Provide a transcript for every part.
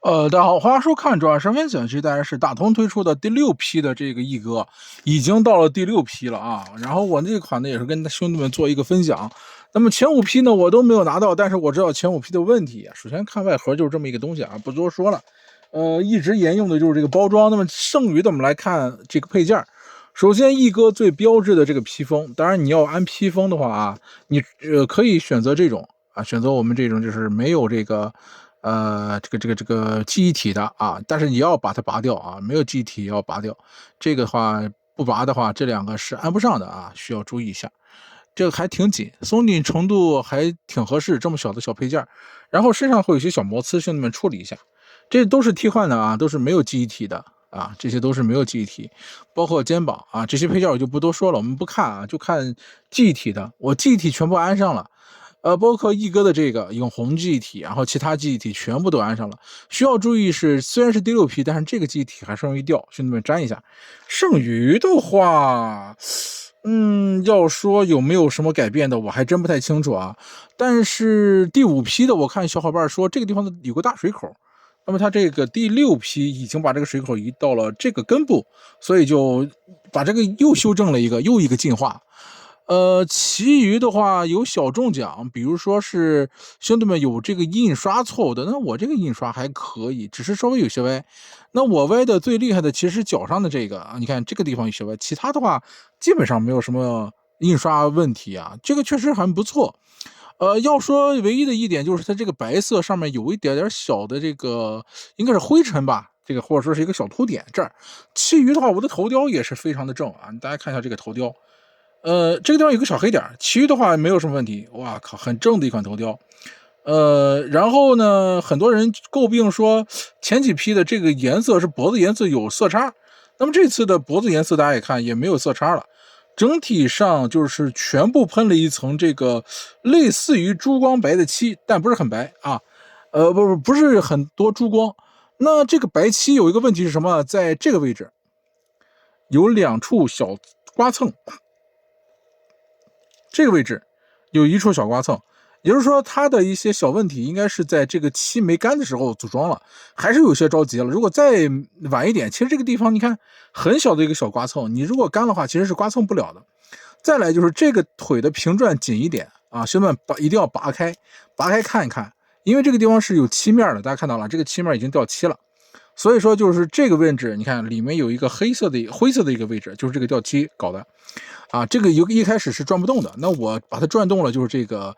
大家好，话说看转身分享，其实当然是大通推出的第六批的这个一哥，已经到了第六批了啊。然后我这款呢也是跟兄弟们做一个分享。那么前五批呢我都没有拿到，但是我知道前五批的问题。首先看外盒就是这么一个东西啊，不多说了。一直沿用的就是这个包装。那么剩余的我们来看这个配件。首先一哥最标志的这个披风，当然你要安披风的话啊，你可以选择这种啊，选择我们这种就是没有这个。这个记忆体的啊，但是你要把它拔掉啊，没有记忆体也要拔掉。这个话不拔的话，这两个是安不上的啊，需要注意一下。这个还挺紧，松紧程度还挺合适，这么小的小配件。然后身上会有些小摩擦，兄弟们处理一下。这都是替换的啊，都是没有记忆体的啊，这些都是没有记忆体，包括肩膀啊，这些配件我就不多说了，我们不看啊，就看记忆体的，我记忆体全部安上了。包括一哥的这个永红记忆体，然后其他记忆体全部都安上了。需要注意是，虽然是第六批，但是这个记忆体还是容易掉，兄弟们粘一下。剩余的话，要说有没有什么改变的，我还真不太清楚啊。但是第五批的，我看小伙伴说这个地方有个大水口，那么它这个第六批已经把这个水口移到了这个根部，所以就把这个又修正了又一个进化。其余的话有小中奖，比如说是兄弟们有这个印刷错误的，那我这个印刷还可以，只是稍微有些歪。那我歪的最厉害的其实是脚上的这个啊，你看这个地方有些歪，其他的话基本上没有什么印刷问题啊，这个确实很不错。要说唯一的一点就是它这个白色上面有一点点小的这个应该是灰尘吧，这个或者说是一个小凸点这儿。其余的话，我的头雕也是非常的正啊，大家看一下这个头雕。这个地方有个小黑点，其余的话没有什么问题。哇靠，很正的一款头雕。然后呢，很多人诟病说前几批的这个颜色是脖子颜色有色差，那么这次的脖子颜色大家也看也没有色差了，整体上就是全部喷了一层这个类似于珠光白的漆，但不是很白啊。不是很多珠光。那这个白漆有一个问题是什么？在这个位置有两处小刮蹭。这个位置有一处小刮蹭，也就是说它的一些小问题应该是在这个漆没干的时候组装了，还是有些着急了。如果再晚一点，其实这个地方你看很小的一个小刮蹭，你如果干的话其实是刮蹭不了的。再来就是这个腿的平转紧一点啊，兄弟们一定要拔开看一看，因为这个地方是有漆面的，大家看到了这个漆面已经掉漆了。所以说就是这个位置，你看里面有一个灰色的一个位置，就是这个掉漆搞的。啊，这个一开始是转不动的，那我把它转动了，就是这个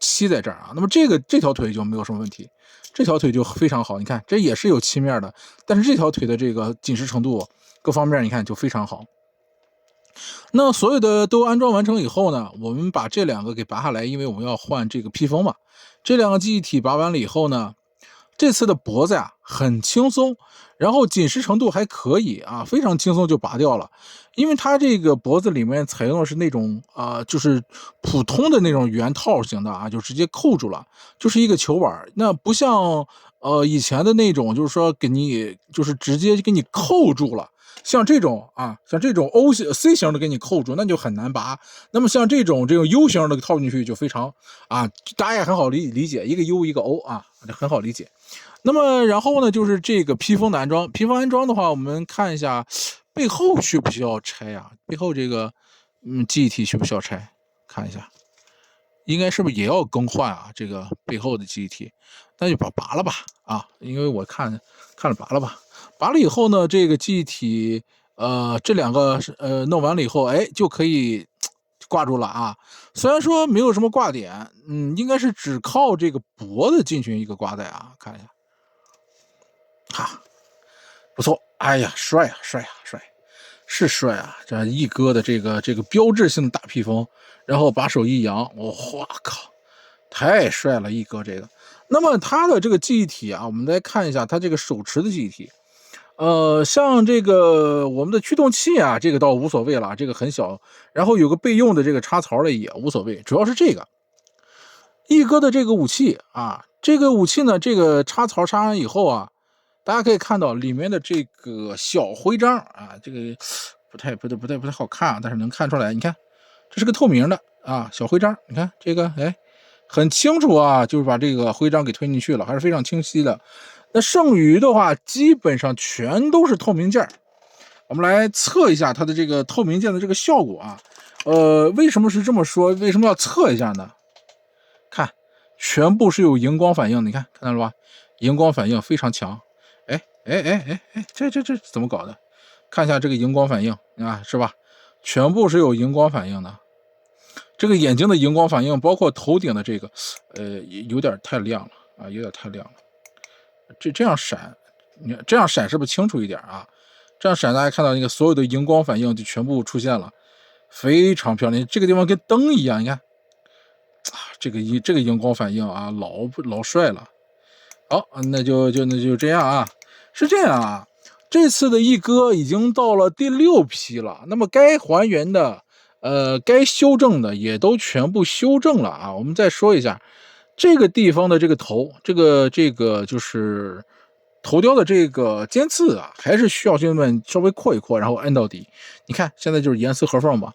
漆在这儿啊。那么这条腿就没有什么问题，这条腿就非常好。你看这也是有漆面的，但是这条腿的这个紧实程度各方面你看就非常好。那所有的都安装完成以后呢，我们把这两个给拔下来，因为我们要换这个披风嘛。这两个记忆体拔完了以后呢，这次的脖子呀很轻松，然后紧实程度还可以啊，非常轻松就拔掉了。因为它这个脖子里面采用的是那种就是普通的那种圆套型的啊，就直接扣住了，就是一个球碗。那不像以前的那种，就是说给你就是直接给你扣住了。像这种啊，像这种 O 型 C 型的给你扣住，那就很难拔。那么像这种U 型的套进去就非常啊，大家也很好理解，一个 U 一个 O 啊，很好理解。那么然后呢，就是这个披风的安装。披风安装的话，我们看一下背后需不需要拆啊？背后这个记忆体需不需要拆？看一下，应该是不是也要更换啊？这个背后的记忆体，那就拔了吧啊！因为我看了拔了吧。拔了以后呢，这个记忆体这两个弄完了以后，哎就可以挂住了啊。虽然说没有什么挂点，应该是只靠这个脖子进行一个挂带啊。看一下。哈，不错，哎呀，帅啊，帅啊，帅，是帅啊！这一哥的这个标志性的大披风，然后把手一扬，我靠，太帅了！一哥这个，那么它的这个记忆体啊，我们来看一下它这个手持的记忆体。像这个我们的驱动器啊，这个倒无所谓了，这个很小，然后有个备用的这个插槽的也无所谓，主要是这个一哥的这个武器啊，这个武器呢，这个插槽插完以后啊。大家可以看到里面的这个小徽章啊，这个不太好看啊，但是能看出来，你看这是个透明的啊小徽章，你看这个哎很清楚啊，就是把这个徽章给推进去了，还是非常清晰的。那剩余的话基本上全都是透明件。我们来测一下它的这个透明件的这个效果啊。为什么是这么说？为什么要测一下呢？看，全部是有荧光反应，你看到了吧？荧光反应非常强。这怎么搞的？看一下这个荧光反应啊，是吧？全部是有荧光反应的。这个眼睛的荧光反应，包括头顶的这个，有点太亮了啊，有点太亮了。这样闪，你看这样闪是不是清楚一点啊？这样闪，大家看到那个所有的荧光反应就全部出现了，非常漂亮。这个地方跟灯一样，你看，啊，这个荧光反应啊，老帅了。好，那就这样啊，是这样啊。这次的一哥已经到了第6批了，那么该还原的，该修正的也都全部修正了啊。我们再说一下，这个地方的这个头，这个就是头雕的这个尖刺啊，还是需要兄弟们稍微扩一扩，然后摁到底。你看现在就是严丝合缝吧。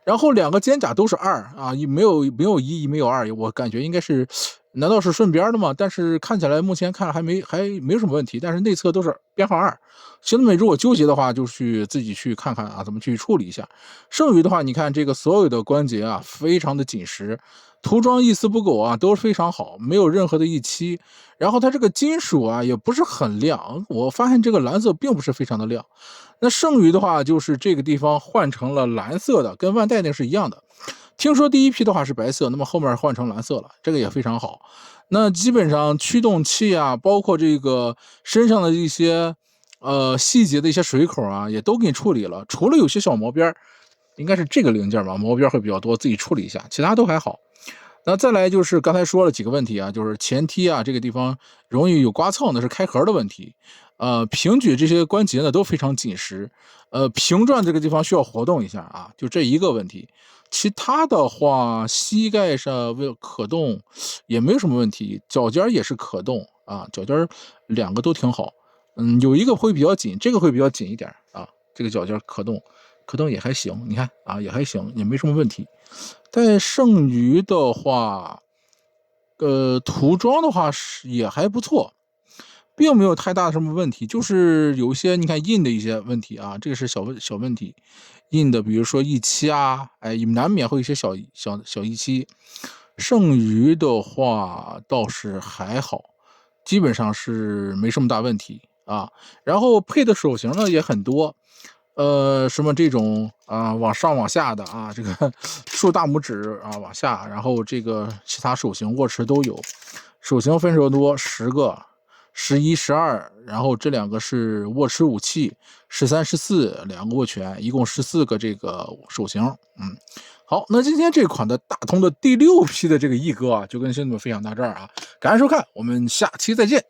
然后2个肩甲都是2啊，没有1，没有2，我感觉应该是，难道是顺边的吗？但是看起来目前看还没有什么问题，但是内侧都是编号2。兄弟们如果纠结的话，就自己去看看啊，怎么去处理一下。剩余的话，你看这个所有的关节啊，非常的紧实，涂装一丝不苟啊，都非常好，没有任何的漆。然后它这个金属啊，也不是很亮，我发现这个蓝色并不是非常的亮。那剩余的话，就是这个地方换成了蓝色的，跟万代那是一样的。听说第1批的话是白色，那么后面换成蓝色了，这个也非常好。那基本上驱动器啊，包括这个身上的一些细节的一些水口啊，也都给你处理了，除了有些小磨边，应该是这个零件吧，磨边会比较多，自己处理一下，其他都还好。那再来就是刚才说了几个问题啊，就是前踢啊这个地方容易有刮蹭，那是开合的问题。平举这些关节呢都非常紧实，平转这个地方需要活动一下啊，就这一个问题。其他的话，膝盖上可动也没有什么问题，脚尖也是可动啊，脚尖2个都挺好。有一个会比较紧，这个会比较紧一点啊，这个脚尖可动也还行，你看啊也还行，也没什么问题。但剩余的话，涂装的话也还不错，并没有太大的什么问题，就是有一些你看印的一些问题啊，这个是小问题，印的比如说漆啊，难免会有一些小漆。剩余的话倒是还好，基本上是没什么大问题啊。然后配的手型呢也很多。什么这种啊，往上往下的啊，这个竖大拇指啊往下，然后这个其他手型握持都有，手型分手多10个，11、12，然后这2个是握持武器，13、14，2个握拳，一共14个这个手型。好，那今天这款的大通的第6批的这个一哥啊，就跟兄弟们分享到这儿啊，感谢收看，我们下期再见。